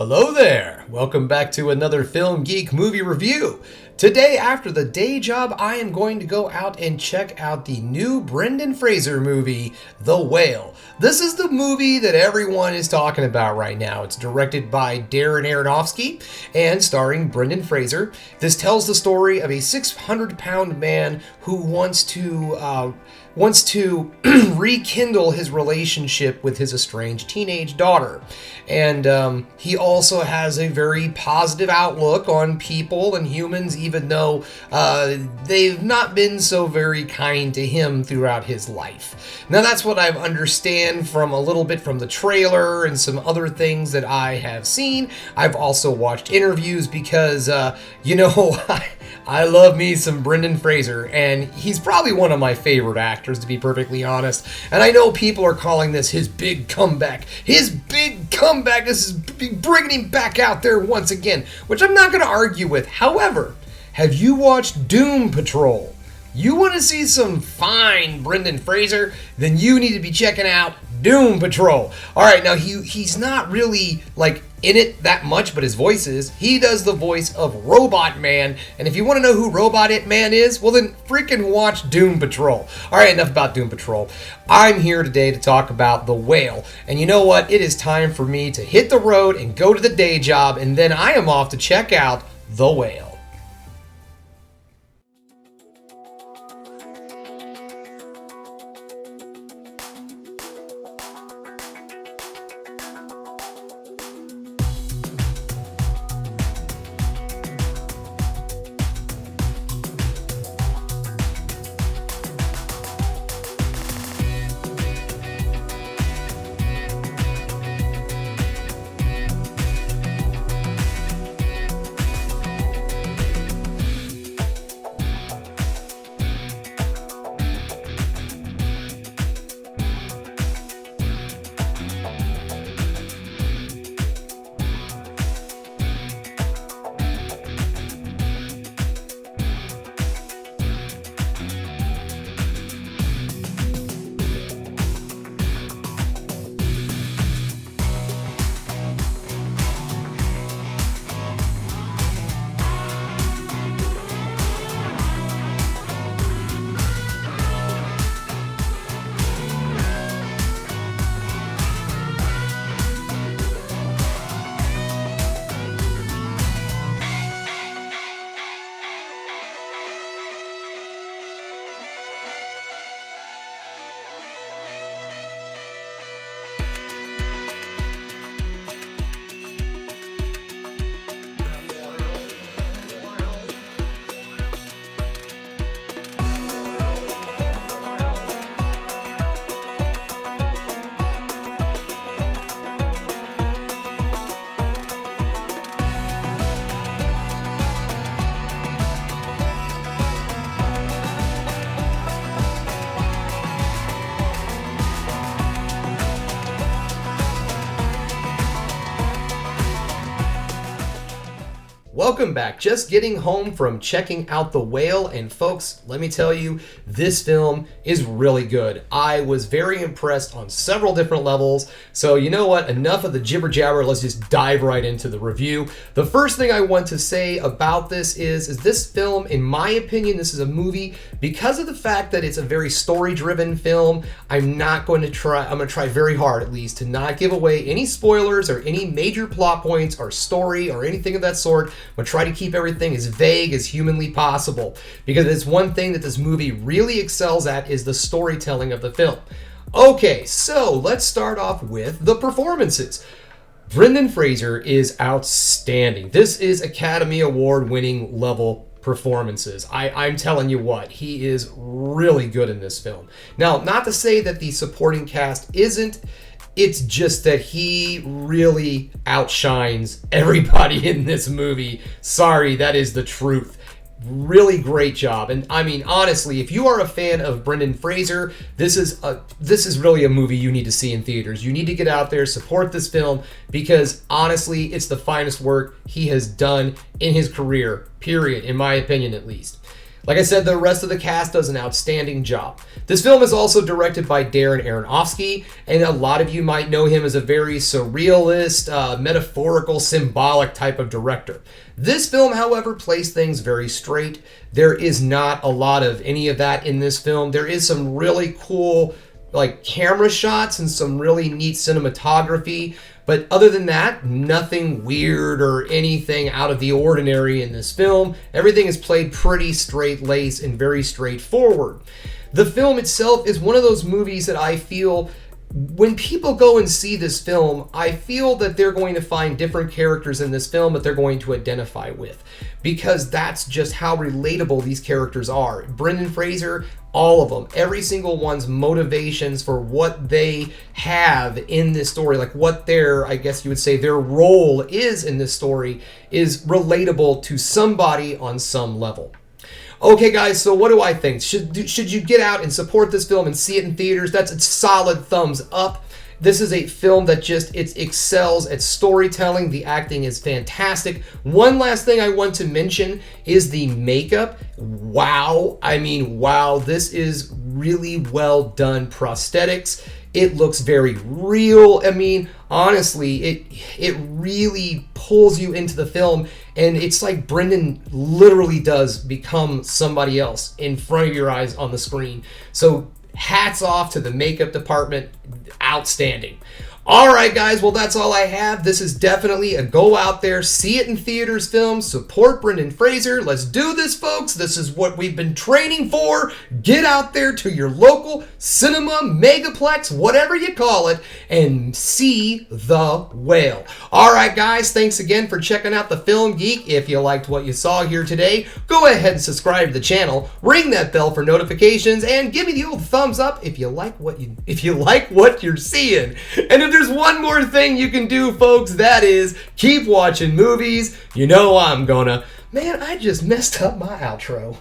Hello there! Welcome back to another Film Geek movie review. Today, after the day job, I am going to go out and check out the new Brandan Fraser movie, The Whale. This is the movie that everyone is talking about right now. It's directed by Darren Aronofsky and starring Brandan Fraser. This tells the story of a 600-pound man who wants to rekindle his relationship with his estranged teenage daughter. And he also has a very positive outlook on people and humans, even though they've not been so very kind to him throughout his life. Now, that's what I understand from a little bit from the trailer and some other things that I have seen. I've also watched interviews because, I love me some Brandan Fraser, and he's probably one of my favorite actors, to be perfectly honest. And I know people are calling this his big comeback. His big comeback! This is bringing him back out there once again, which I'm not going to argue with. However, have you watched Doom Patrol? You want to see some fine Brandan Fraser? Then you need to be checking out Doom Patrol. Alright, now he's not really in it that much, but his voice is. He does the voice of Robot Man, and if you want to know who Robot Man is, well then freaking watch Doom Patrol. Alright, enough about Doom Patrol. I'm here today to talk about The Whale, and you know what? It is time for me to hit the road and go to the day job, and then I am off to check out The Whale. Welcome back. Just getting home from checking out The Whale, and folks, let me tell you, this film is really good. I was very impressed on several different levels, so you know what? Enough of the jibber jabber, let's just dive right into the review. The first thing I want to say about this is this film, in my opinion, this is a movie, because of the fact that it's a very story-driven film, I'm going to try very hard at least to not give away any spoilers or any major plot points or story or anything of that sort. I'm going to try to keep everything as vague as humanly possible, because it's one thing that this movie really excels at is the storytelling of the film. Okay, so let's start off with the performances. Brandan Fraser is outstanding. This is Academy Award winning level performances. I'm telling you what, he is really good in this film. Now, not to say that the supporting cast isn't, it's just that he really outshines everybody in this movie. Sorry, that is the truth. Really great job. And I mean, honestly, if you are a fan of Brandan Fraser, this is really a movie you need to see in theaters. You need to get out there, support this film, because honestly, it's the finest work he has done in his career, period, in my opinion at least. Like I said, the rest of the cast does an outstanding job. This film is also directed by Darren Aronofsky, and a lot of you might know him as a very surrealist, metaphorical, symbolic type of director. This film, however, plays things very straight. There is not a lot of any of that in this film. There is some really cool camera shots and some really neat cinematography, but other than that, nothing weird or anything out of the ordinary in this film. Everything is played pretty straight-laced and very straightforward. The film itself is one of those movies that I feel, when people go and see this film, I feel that they're going to find different characters in this film that they're going to identify with, because that's just how relatable these characters are. Brandan Fraser, all of them, every single one's motivations for what they have in this story, like what their, I guess you would say, their role is in this story, is relatable to somebody on some level. Okay, guys, so what do I think? Should you get out and support this film and see it in theaters? That's a solid thumbs up. This is a film that it excels at storytelling. The acting is fantastic. One last thing I want to mention is the makeup. Wow. I mean, wow. This is really well done prosthetics. It looks very real. I mean, honestly, it really pulls you into the film, and it's like Brandan literally does become somebody else in front of your eyes on the screen. So hats off to the makeup department. Outstanding. All right, guys, well, that's all I have. This is definitely a go out there, see it in theaters film, support Brandan Fraser. Let's do this, folks. This is what we've been training for. Get out there to your local cinema, megaplex, whatever you call it, and see The Whale. All right, guys, thanks again for checking out The Film Geek. If you liked what you saw here today, go ahead and subscribe to the channel, ring that bell for notifications, and give me the old thumbs up if you like what you're seeing. And if there's one more thing you can do, folks, that is keep watching movies. You know I'm gonna. Man, I just messed up my outro.